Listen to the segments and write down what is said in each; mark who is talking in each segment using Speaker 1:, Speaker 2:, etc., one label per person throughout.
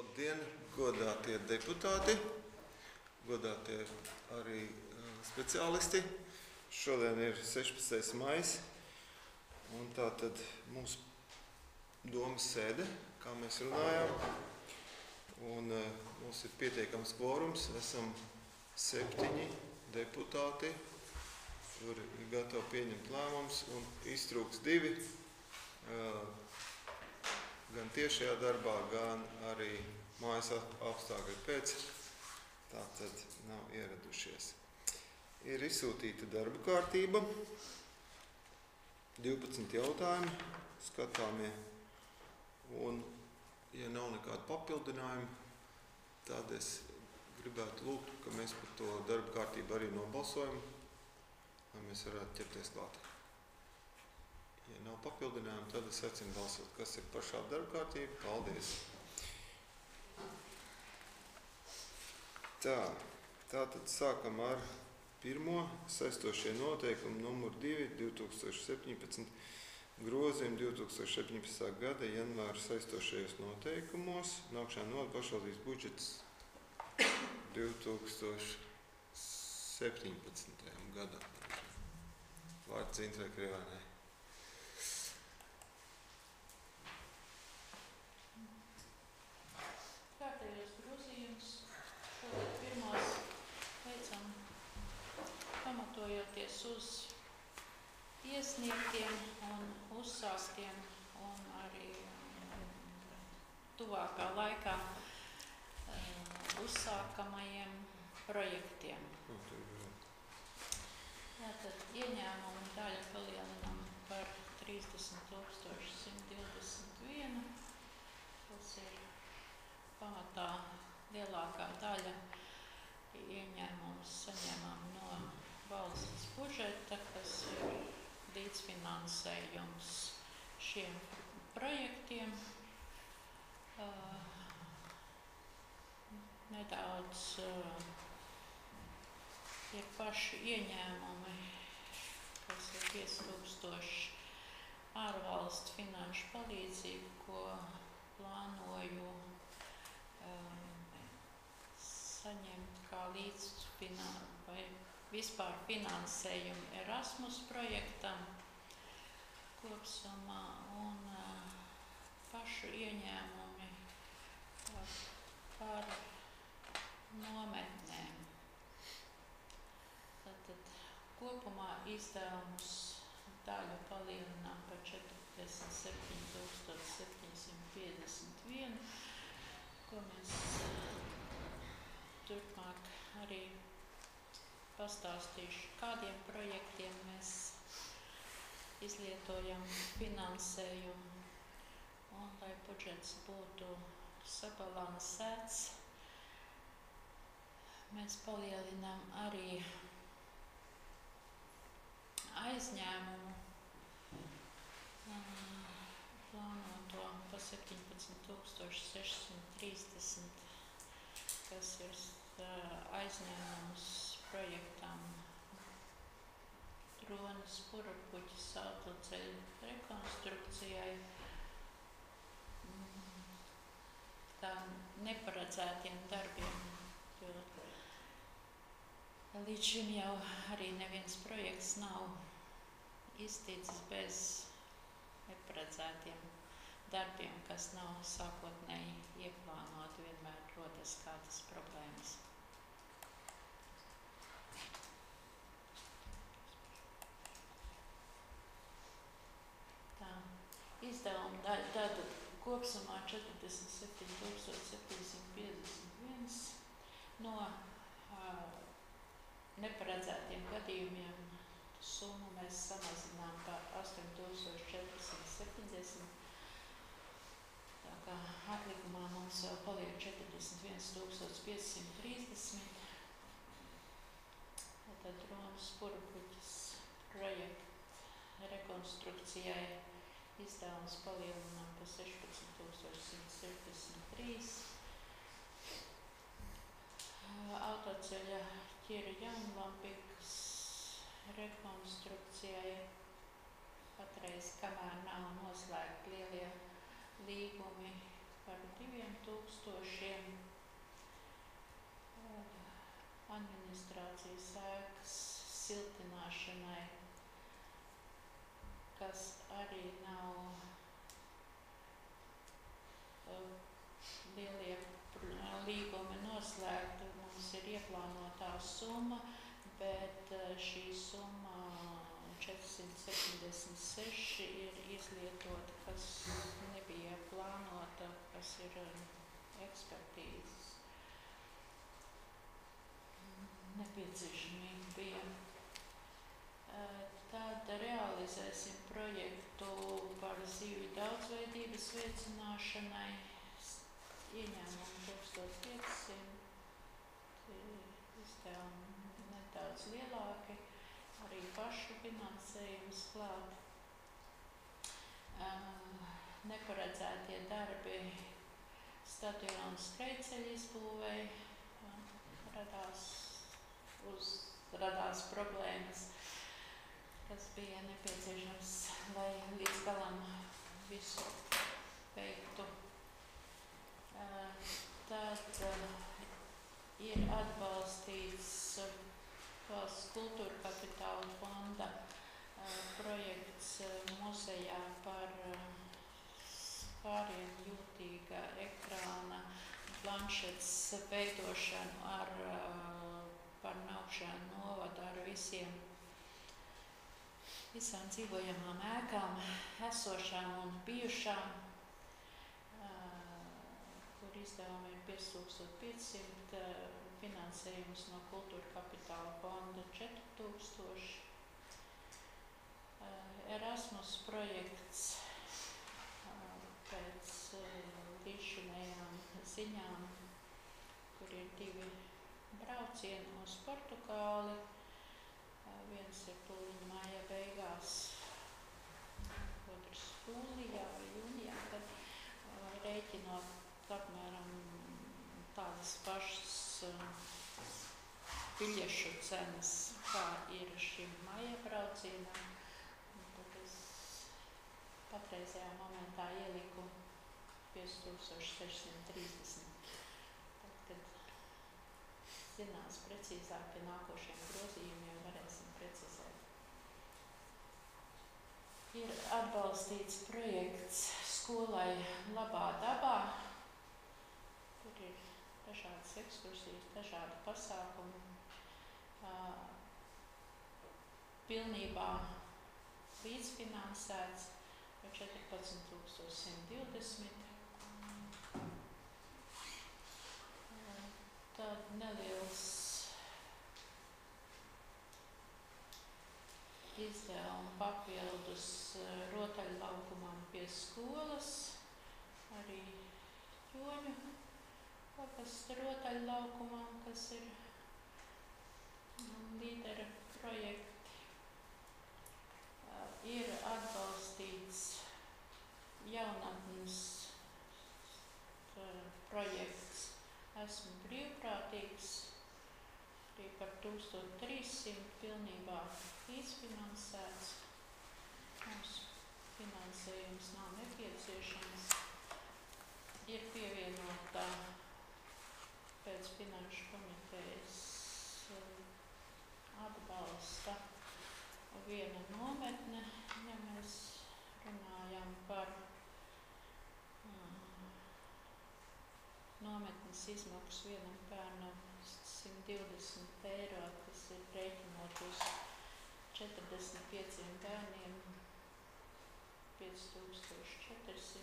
Speaker 1: Labdien, godātie deputāti, godātie arī speciālisti. Šodien ir 16. maijs, un tā tad mūsu domas sēde, kā mēs runājām. Un mums ir pietiekams kvorums, esam 7 deputāti, kuri ir gatavi pieņemt lēmumus, un iztrūks 2. Gan tiešajā darbā, gan arī mājas apstākļu pēc, tā tad nav ieradušies. Ir izsūtīta darba kārtība, 12 jautājumi skatāmie, un, ja nav nekāda papildinājuma, tad es gribētu lūgt, ka mēs par to darba kārtību arī nobalsojam, lai mēs varētu ķerties klāt. Ja nav papildinājumu, tad es aicinu balsot, kas ir par šādu darba kārtību. Paldies! Tātad sākam ar pirmo saistošie noteikumu numur 2 2017 grozījumu 2017. gada janvāra saistošajos noteikumos. Nākšā nota pašvaldības budžets 2017. gadam. Vārds Zintrē Krievānai.
Speaker 2: Kārtējos grozījums. Šodien pirmos veicam pamatojoties uz iesniegtiem un uzsāktiem un arī tuvākā laikā uzsākamajiem projektiem. Tātad ieņēmumu daļu palielinam par 30 121. Tas ir pamatā lielākā daļa ieņēmumus saņemam no valsts budžeta, kas ir līdzfinansējums šiem projektiem. Nedaudz ir paši ieņēmumi, kas ir pietrūkstoši ārvalstu finanšu palīdzību, ko plānoju saņemt kā vai vispār finansējumu Erasmus projektam kopsumā un pašu ieņēmumi par nometnēm. Tātad kopumā izdevums daļu palielinām par 47 751, ko mēs turpmāk arī pastāstīšu, kādiem projektiem mēs izlietojam finansējumu, un lai budžets būtu sabalansēts, mēs palielinām arī aizņēmumu plānoto pa 17 630, kas ir aizņēmums projektam Dronas Purapuķis autoceļu rekonstrukcijai, tā neparedzētiem darbiem, jo līdz šim jau arī neviens projekts nav izticis bez neparedzētiem darbiem, kas nav sākotnēji ieplānoti, vienmēr rodas kādas problēmas. Tā, izdevuma daļa kopsumā 47 751 no neparedzētiem gadījumiem summu mēs samazinām par 8470. Tā kā atlikumā mums vēl paliek 41 530. Tad Dronas Purapuķis projekta rekonstrukcijai izdevums palielinām par 16 163. Autoceļa Ķira Jaunlampikas rekonstrukcijai patreiz, kamēr nav noslēgti lielie līgumi par 2 4000 administrācijas ēkas siltināšanai, kas arī nav lielie līgumi noslēgti. Mums ir ieplānotā summa, bet šī summa 476 ir izlietota, kas nebija plānota, kas ir ekspertīzes nepieciešamība bija. Tad realizēsim projektu par zivju daudzveidības veicināšanai. Ieņēmumu 1500, izdevumi nedaudz lielāki, arī pašu finansējums klāt. Neparedzētie darbi stadiona skrejceļa izbūvēja, radās problēmas, kas bija nepieciešams, lai līdz galam visu veiktu. Tad ir atbalstīts Valsts kultūra kapitāla fonda projekts muzejā par skārienu jūtīga ekrāna planšetes veidošanu par Naukšēnu novadu ar visām dzīvojamām ēkām, esošām un bijušām, kur izdevumi ir 5500, finansējums no kultūra kapitāla fonda 4000. Erasmus projekts pēc līdzinējām ziņām, kur ir 2 braucieni uz Portugāli. Viens ir tūliņ māja beigās, otrs jūlijā vai jūnijā, tad rēķinot apmēram tādas pašas biļešu cenas, kā ir šim māja braucienam. Tad es patreizajā momentā ieliku 5630. Tad, kad zinās precīzāk pie nākošiem grozījumiem, varēsim precizēt. Ir atbalstīts projekts skolai Labā dabā. Tur ir dažādas ekskursijas, dažādi pasākumi. Pilnībā līdzfinansēts par 14120. Tad neliels izdevumi papildus rotaļlaukumam pie skolas, arī Joņu pagasta rotaļlaukumam, kas ir līdera projekti. Ir atbalstīts jaunatnes projekts Esmu brīvprātīgs, arī par 1300 pilnībā līdzfinansēts. Mums finansējums nav nepieciešams. Ir pievienota pēc finanšu komitejas atbalsta viena nometne, ja mēs runājam par nometnes izmaksu vienam bērnam 120 eiro, kas ir rēķinot uz 45 bērniem 5400.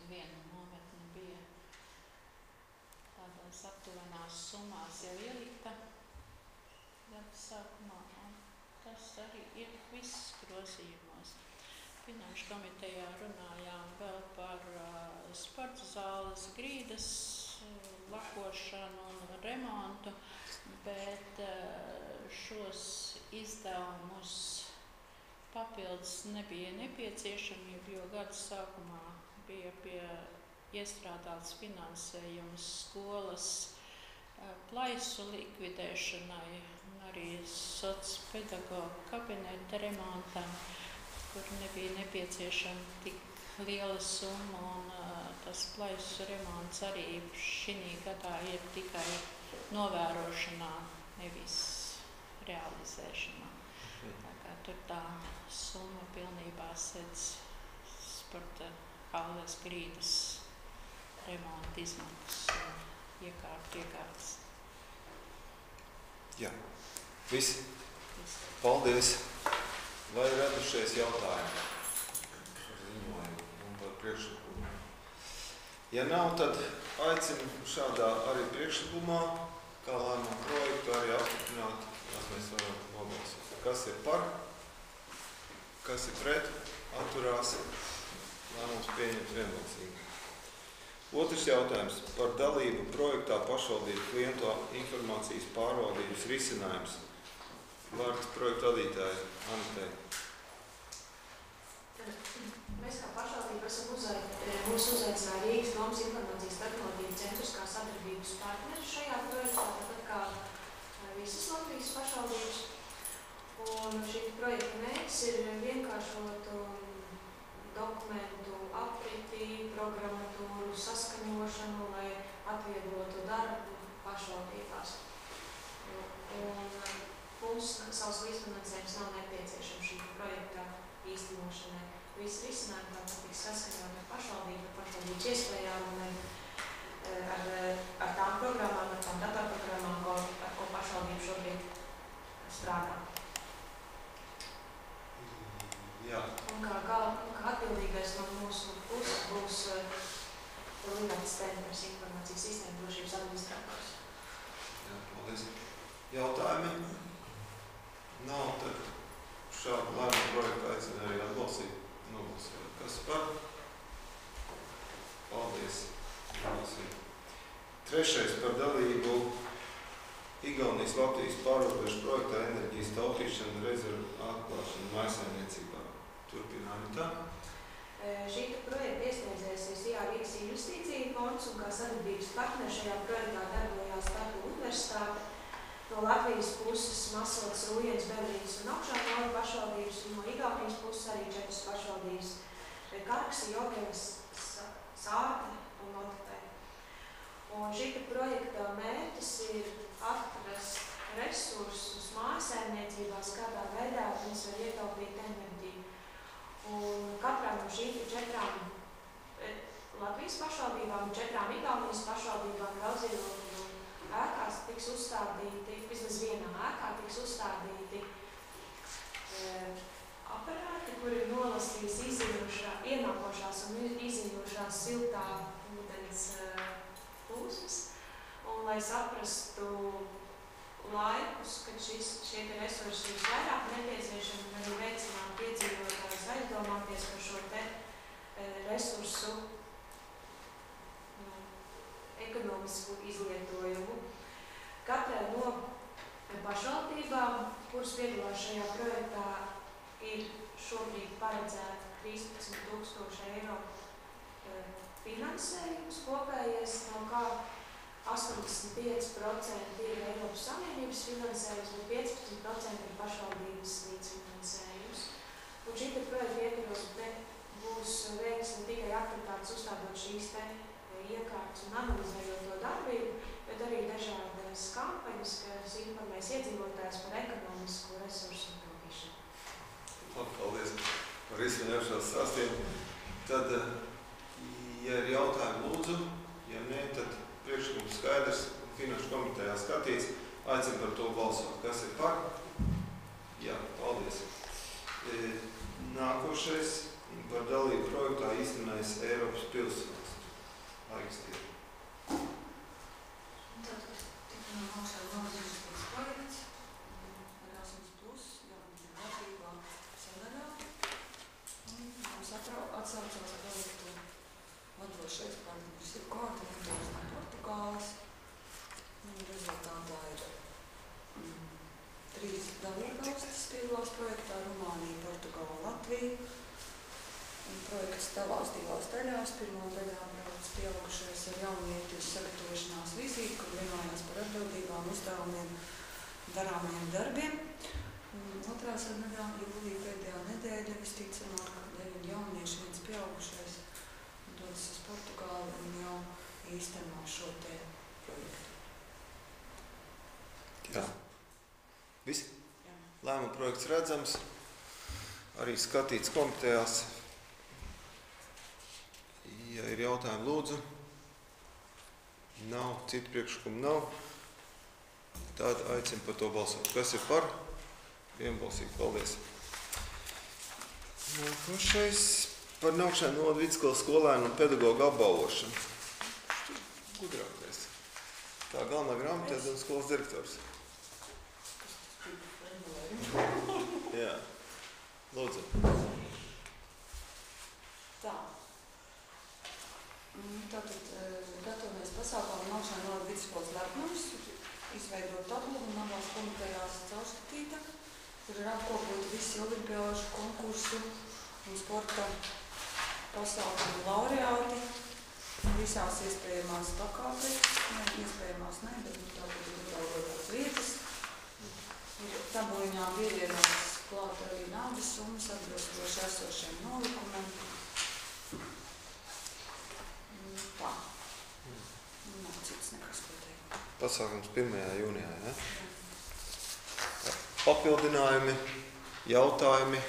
Speaker 2: Viena nometne bija tādās aptuvenās summās jau ielikta gada sākumā, un tas arī ir viss grozījumos. Finanšu komitejā runājām vēl par sporta zāles grīdas lakošanu un remontu, bet šos izdevumus papildus nebija nepieciešamība, jo gada sākumā bija iestrādāts finansējums skolas plaisu likvidēšanai un arī sociālpedagogu kabineta remontam, kur nebija nepieciešama tik liela summa, un tas plaisu remonts arī šī gadā ir tikai novērošanā, nevis realizēšanā. Tā kā tur tā summa pilnībā sedz sporta halles grīdas remonta izmaksas un iekārtas.
Speaker 1: Jā, visi. Paldies. Vai ir radušies jautājumi par ziņojumu un par priekšlikumu? Ja nav, tad aicinu šādā arī priekšlikumā, kā lēmumu projektu arī apstiprināt, lai mēs varam nobalsot. Kas ir par? Kas ir pret? Atturās. Lēmums pieņems vienbalsīgi. Otrs jautājums par dalību projektā pašvaldību klientu informācijas pārvaldības risinājums. Vārds projektu vadītāji Anitei.
Speaker 3: Mēs kā pašvaldība mūs uzaicināja Rīgas domas informācijas tehnoloģiju centrs kā sadarbības partneri šajā projektā, tāpat kā visas Latvijas pašvaldības. Un šī projekta mērķis ir vienkāršot dokumentu apriti, programmatūru, saskaņošanu, lai atvieglotu darbu pašvaldībās. Un mums savs līdzfinansējums nav nepieciešams šī projekta īstenošanai. Visi risinājumi tātad tiks saskaņot ar pašvaldības iespējām un ar tām programmām, ar tām datorprogrammām, ar ko pašvaldība šobrīd strādā.
Speaker 1: Jā.
Speaker 3: Un kā atbildīgais no mūsu puses būs Lielākas centrs informācijas sistēma drošības administrators.
Speaker 1: Jā, paldies. Jautājumi? Nav, tad šādu lēmumu projektu aicinu arī atbalstīt. Nobalsot. Kas par? Paldies. Nobalsīt. Trešais par dalību Igaunijas Latvijas pārobežu projektā enerģijas taupīšana rezervu atklāšana mājsaimniecībā. Turpina Anita.
Speaker 3: Šī projekta iesniedzējs ir SIA Rīgas investīcija fonds un kā sadarbības partneri šajā projektā darbojās Tartu universitāte. No Latvijas puses Masotas, Rūjens, Bevrīnas un Augšāņu pašvaldības un no Igaunijas puses arī 4 pašvaldības - Karksi, Jogevas, Sārte un Notepē. Un šī projekta mērķis ir atrast resursus mājsaimniecībās, kādā veidā mēs var ietaupīt enerģiju. Un katrā no šīm 4 Latvijas pašvaldībām un 4 Igaunijas pašvaldībām raudzījumu ēkās tiks uzstādīti, vismaz vienā ēkā tiks uzstādīti aparāti, kuri nolasīs ienākošās un izziņošās siltā ūdens plūsmas. Un lai saprastu laikus, kad šie resursi ir vairāk nepieciešami, un arī veicināt iedzīvotājus aizdomāties par šo te resursu ekonomisku izlietojumu. Katrai no pašvaldībām, kuras piedalās šajā projektā, ir šobrīd paredzēta 13,000 eiro finansējums kopējais, no kā 85% ir Eiropas Savienības finansējums, bet 15% ir pašvaldības līdzfinansējums. Un šī projekta ietvaros būs veikts ne tikai aktivitātes uzstādot šīs te iekārtas un analizējot to darbību, bet arī dažādas kampaņas, kas informēs iedzīvotājus par ekonomisku resursu taupīšanu.
Speaker 1: Paldies par izsmeļošos stāstiem. Tad, ja ir jautājumi, lūdzu, ja nē, tad priekšlikums skaidrs, finanšu komitejā skatīts, aicinu par to balsot. Kas ir par? Jā, paldies. Nākošais par dalību projektā īstenais Eiropas pilsvalsts. Laiks tiek.
Speaker 4: Tad tika no augšā nozīmīgs projekts, Erasmus Plus, jaunatnē Latvībā sadaļā. Mums atsaucās projektu vadošais partneris ir koordinators no Portugāles. Rezultātā ir 3 dalībvalstis piedalās projektā - Rumānija, Portugāla, Latvija. Un projekts dalās 2 daļās. Pirmā daļā brauc pieaugušais ar jauniešu sagatavošanās vizīti, kur vienojās par atbildībām, uzdevumiem, darāmajiem darbiem. Otrā sadaļā jūlija pēdējā nedēļa visticamāk 9 jaunieši, 1 pieaugušais dodas uz Portugāli un jau īsteno šo te projektu.
Speaker 1: Jā. Viss?
Speaker 4: Jā.
Speaker 1: Lēmuma projekts redzams, arī skatīts komitejās. Ja ir jautājumi, lūdzu. Nav, citu priekšlikumu nav. Tad aicinu par to balsot. Kas ir par? Vienbalsīgi, paldies. Nākošais par Naukšēnu novada vidusskolas skolēnu un pedagogu apbalvošanu. Gudrākais. Tā galvenā grāmatvedēja un skolas direktors. Jā. Lūdzu.
Speaker 4: Tā. Tātad gatavojamies pasākumu Naukšēnu novada vidusskolas lepnums, izveidot tabulu un abās komitejās caurskatīta, kur ir apkopoti visi olimpiāžu konkursu un sporta pasākumu laureāti visās iespējamās pakāpēs, iespējamās ne, bet tātad ir ievēlētās vietas. Ir tabuliņā pievienotas klāt arī naudas summas atbilstoši esošiem nolikumiem. Tā. Nav cits nekas, ko teikt.
Speaker 1: Pasākums 1. jūnijā, ja? Papildinājumi, jautājumi.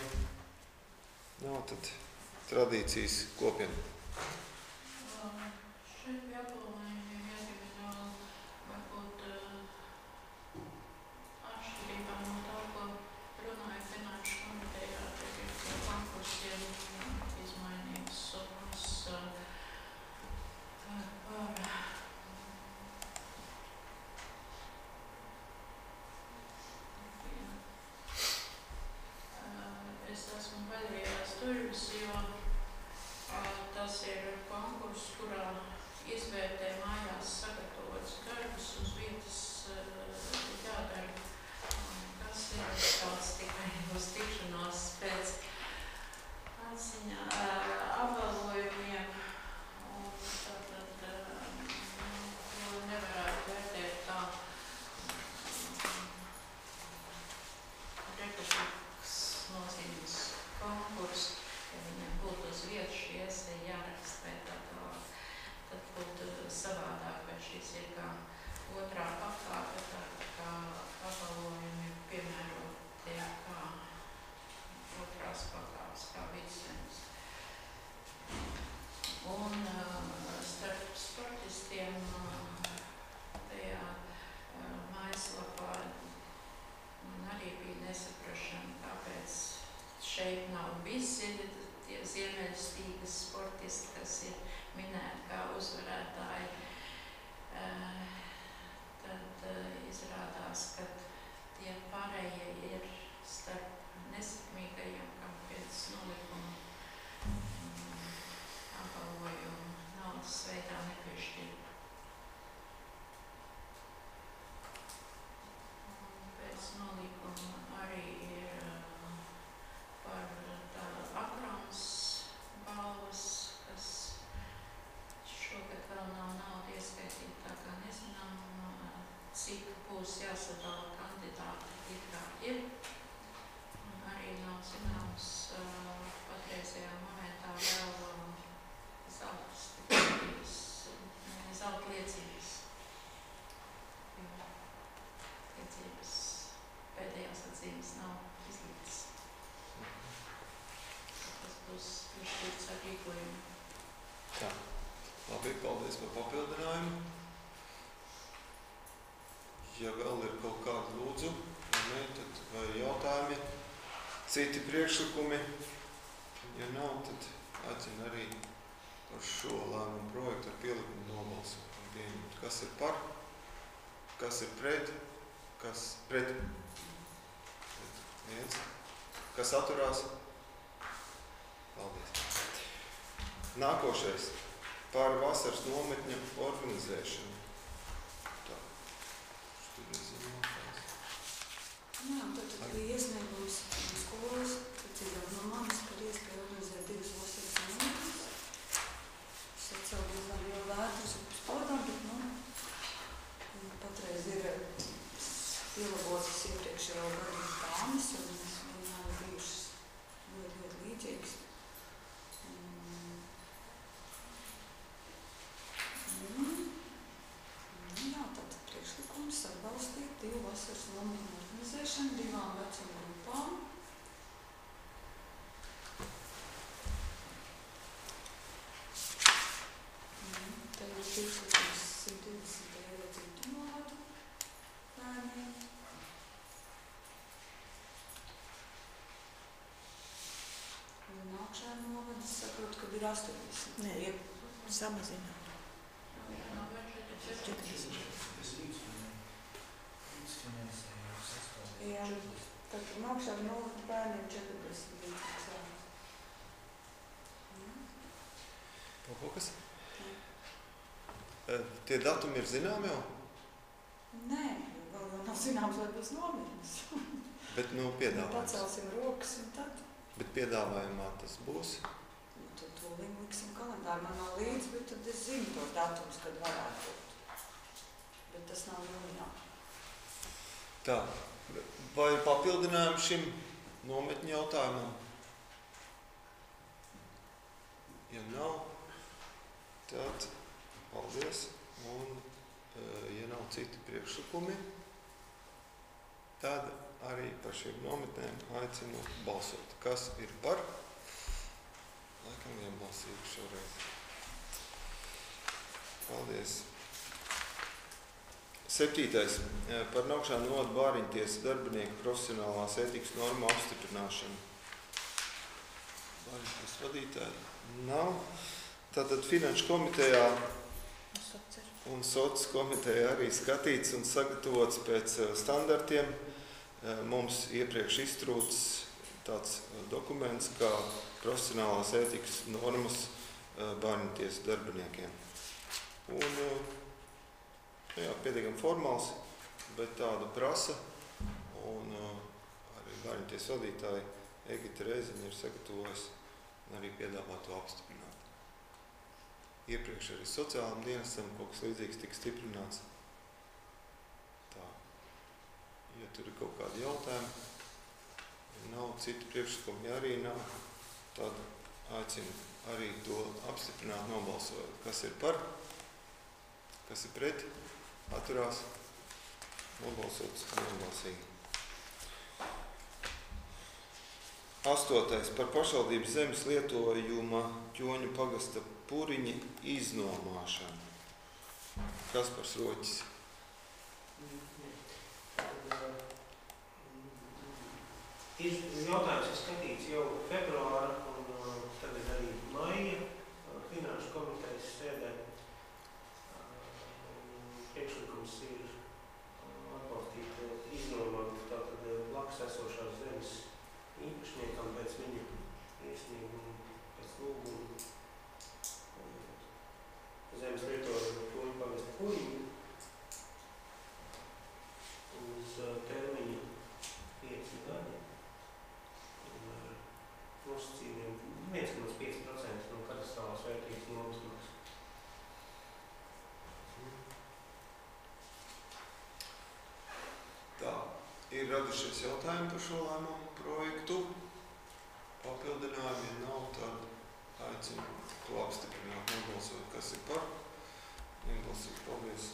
Speaker 1: Nav tad tradīcijas kopiena.
Speaker 2: Šeit bija apgalvojumi jāpiemina varbūt atšķirībā no tā, ko runāja Finanšu komitejā, pie konkursiem izmainītas summas par es esmu paļījās durvis, jo tas ir konkurss, kurā izvērtē mājās sagatavotas darbus uz vietas jādara. Tas ir tāds tikai uz tikšanās pēc atziņā apbalvojumiem. Un tātad to nevarētu vērtēt kā republikas nozīmes konkursu. Ja viņiem būtu uz vietu šī esēja jāraksta vai tā tālāk, tad būtu savādāk, vai šis ir kā otrā pakāpe, tā kā apbalvojumi piemērotie kā otrās pakāpes, kā viduszemes. Un starp sportistiem tajā mājaslapā arī bija nesaprašana, kāpēc šeit nav visi tie ziemeļstīgas sportisti, kas ir minēti kā uzvarētāji. Tad izrādās, ka tie pārējie ir starp nesekmīgajiem, kam pēc nolikuma apbalvojumu naudas veidā nepiešķir. Pēc nolikuma arī ir par tādu akrons balvas, kas šogad vēl nav nauda ieskaitīta, tā kā nezinām, cik būs jāsadala kandidāti, it kā ir. Un arī nav zināms patreizajā momentā vēl zelta liecības. Liecības pēdējās atzīmes nav izlīdz. Tas būs piešķirts ar rīkojumu.
Speaker 1: Tā. Labi, paldies par papildinājumu. Ja vēl ir kaut kādi lūdzu, vai jautājumi, citi priekšlikumi, ja nav, tad aicinu arī par šo lēmumu projektu ar pielikumu nobalsot. Kas ir par, kas ir pret, kas pret, viens, kas atturās. Paldies. Nākošais par vasaras nometņu organizēšanu. Tā. Tur ir zinātājs.
Speaker 4: Jā, tad bija iesniegums skolas, precīzāk no manis, par iespēju organizēt 2 vasaras nometnes. Es atceru diezgan lielu vērtu uz sportam, bet patreiz ir pielabotas iepriekšējo gadu plānas, jo izvērtēšanu 2 vecuma grupām. Te ir priekšlikums 120 eiro citu novadu bērniem. Un augšā novada saprotu, ka ir 80.
Speaker 5: Nē, samazināt.
Speaker 4: Jā, tad augšā novada bērniem 40 līdzekļus.
Speaker 1: Kaut kas? Tie datumi ir zinām jau?
Speaker 4: Nē, vēl nav zināms, vai būs nomiris.
Speaker 1: Bet, piedāvājums.
Speaker 4: Pacelsim rokas un tad.
Speaker 1: Bet piedāvājumā tas būs?
Speaker 4: Tad to viņu liksim kalendāru. Man nav līdzi, bet tad es zinu tos datums, kad varētu būt. Bet tas nav jūnijā.
Speaker 1: Tā. Vai papildinājumi šim nometņu jautājumam? Ja nav, tad paldies. Un, ja nav citi priekšlikumi, tad arī par šīm nometnēm aicinu balsot. Kas ir par? Laikam vienbalsīgi šoreiz. Paldies. 7. Par Naukšānu novada bāriņtiesas darbinieku profesionālās ētikas normu apstiprināšanu. Bāriņtiesas vadītāji nav. Tātad Finanšu komitejā un Sociālās komitejā arī skatīts un sagatavots pēc standartiem. Mums iepriekš iztrūcis tāds dokuments kā profesionālās ētikas normas bāriņtiesas darbiniekiem. Un, pietiekami formāls, bet tādu prasa. Un arī bāriņtiesas vadītāji Egita Reiziņa ir sagatavojis un arī piedāvā to apstiprināt. Iepriekš arī sociālām dienestam kaut kas līdzīgs tika stiprināts. Tā. Ja tur ir kaut kādi jautājumi, ja nav citu priekšlikumi, ja arī nav, tad aicinu arī to apstiprināt, nobalsojot. Kas ir par, kas ir pret, atturās, nobalsots vienbalsīgi. 8. Par pašvaldības zemes lietojuma Ķoņu pagasta Puriņa iznomāšanu. Kaspars Roķis.
Speaker 6: Jautājums ir skatīts jau februāra un tagad arī maija Finanšu komitejas sēdē. Priekšlikums ir atbalstīt iznomāt tātad blakus esošās zemes īpašniekam pēc viņu iesniegumu, pēc lūgumu. Zemes lietojuma Ķoņu pagasta Puriņa uz termiņu 5 gadi un ar nosacījumiem 1,5% no katastrālās vērtības nomas.
Speaker 1: Tā, ir radušies jautājumi par šo lēmumu projektu. Papildinājumi, ja nav, tad aicinu to apstiprināt, nobalsot, kas ir par. Vienbalsīgi, paldies.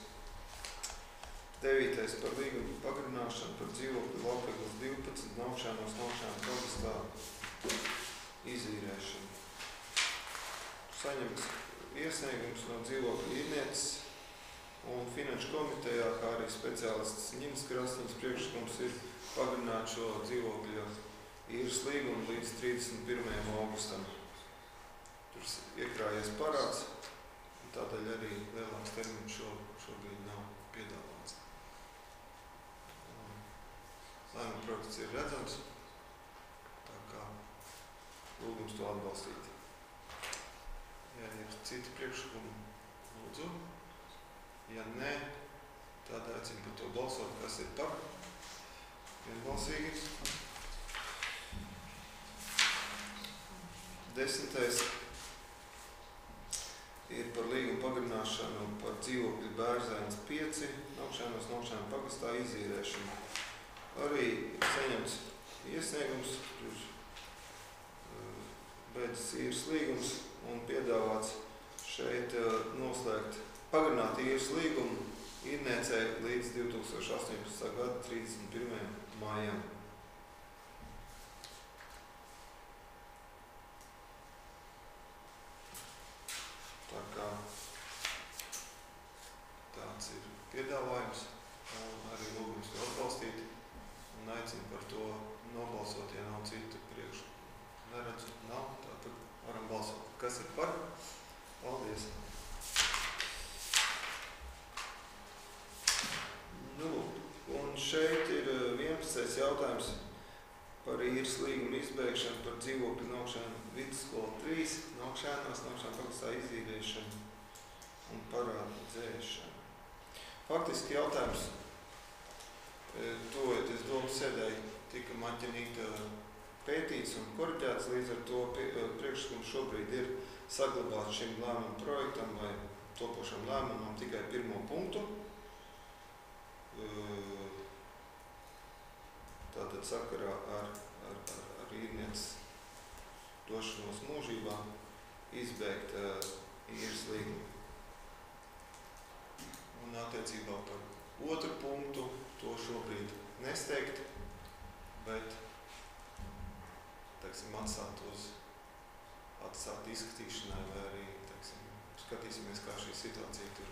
Speaker 1: 9. Par līgumu pagarināšanu par dzīvokļu Laupegles 12 Naukšānos pagastā izīrēšanu. Saņemts iesniegums no dzīvokļu īrnieces un Finanšu komitejā, kā arī speciālists Ņinas Krasņas priekšlikums ir pagarināt šo dzīvokļu īres līgumu līdz 31. augustam. Tur iekrājies parāds, un tādēļ arī lielāks termiņš šobrīd nav piedāvāts. Lēmuma projekts ir redzams, tā kā lūgums to atbalstīt. Ja ir citi priekšlikumi, lūdzu. Ja nē, tad aicinu par to balsot, kas ir par. Vienbalsīgi. 10. Ir par līgumu pagarināšanu par dzīvokļu Bērzēnas 5 Naukšānos pagastā izīrēšanu. Arī saņemts iesniegums, kurš beidzas īres līgums un piedāvāts šeit noslēgt pagarināt īres līgumu īrniecei līdz 2018. gada 31. maijam. Tā kā tāds ir piedāvājums, arī lūgums to atbalstīt un aicinu par to nobalsot, ja nav citu priekšu. Neredzu, nav, tātad varam balsot. Kas ir par? Paldies! Nu, un šeit ir 11. jautājums par īres līgumu izbeigšanu par dzīvokļu Naukšēnu vidusskolu 3, Naukšēnās, Naukšēnu pagastā izīrēšanu un parādu dzēšanu. Faktiski jautājums, tojoties domas sēdēji, tika maķinīta pētīts un koriģēts, līdz ar to priekšlikums šobrīd ir saglabāt šim lēmumu projektam vai topošam lēmumam tikai pirmo punktu. Tātad sakarā ar īrnieces došanos mūžībā izbeigt īres līgumu. Un attiecībā par otru punktu to šobrīd nesteigt, bet atstāt izskatīšanai vai arī skatīsimies, kā šī situācija tur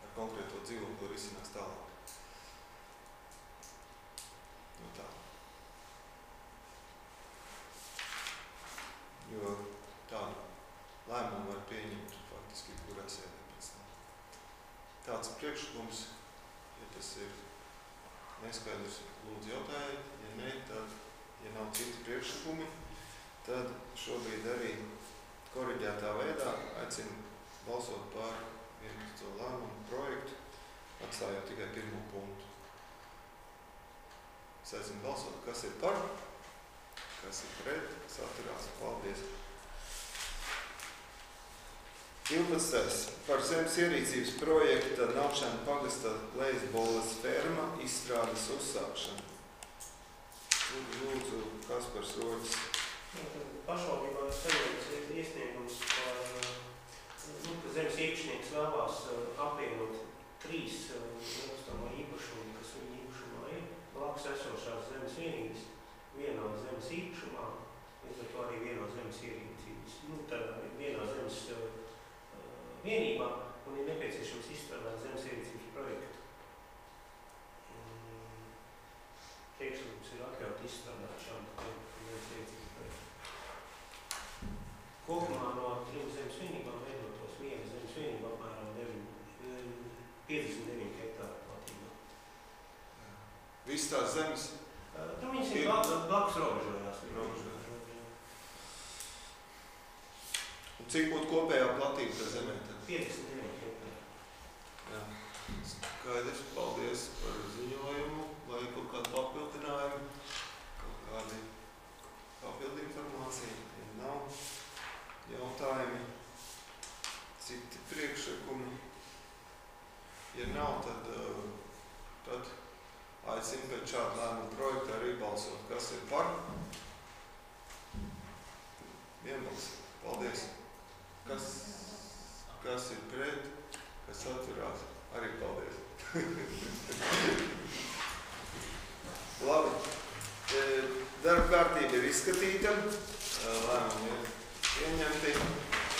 Speaker 1: ar konkrēto dzīvokli risinās tālāk. Nu tā. Jo tādu lēmumu var pieņemt faktiski kurā sēdē pēc tam. Tāds priekšlikums, ja tas ir neskaidrs, lūdzu jautājiet, ja ne, tad, ja nav citi priekšlikumi, tad šobrīd arī koriģētā veidā aicinu balsot par 11. lēmumu projektu, atstājot tikai pirmo punktu. Sēsim balsot, kas ir par, kas ir pret, kas atturās. Paldies! 12. Par zemes ierīcības projekta Naukšēnu pagasta Lejasboles ferma izstrādes uzsākšanu. Lūdzu, Kaspars Roķis.
Speaker 6: Pašvaldībā saņemts iesniegums par ka zemes īpašnieks vēlās apvienot 3 nekustamā īpašumu, kas viņa īpašumā ir, blakus esošās zemes vienības, vienā zemes īpašumā, līdz ar to arī vienā zemes ierīcības. Vienā zemes vienībā un ir nepieciešams izstrādāt zemes ierīcības projektu. Priekšlikums ir atļaut izstrādāt šādu zemes ierīcības projektu. Kopumā no 3 zemes vienībām veidotos viena zemes vienība apmēram 59 hektāru platībā.
Speaker 1: Viss tās zemes?
Speaker 6: Viņas ir blakus robežojās.
Speaker 1: Un cik būtu kopējā platība tā zemē?
Speaker 6: 59 hektāru.
Speaker 1: Jā. Skaidrs, paldies par ziņojumu, vai kaut kādu papildinājumu, kaut kādi papildu informācija, ja nav jautājumi, citi priekšlikumi. Ja nav, tad aicinu pēc šāda lēmuma projekta arī balsot. Kas ir par? Vienbalsi. Paldies. Kas ir pret? Kas atturās? Arī paldies. Labi. Darba kārtība ir izskatīta. Lēmumi ir pieņemti.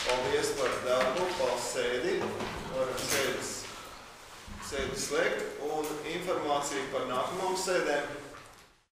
Speaker 1: Paldies par darbu, paldies sēdi. Varam sēdi slēgt. Un informācija par nākamām sēdēm.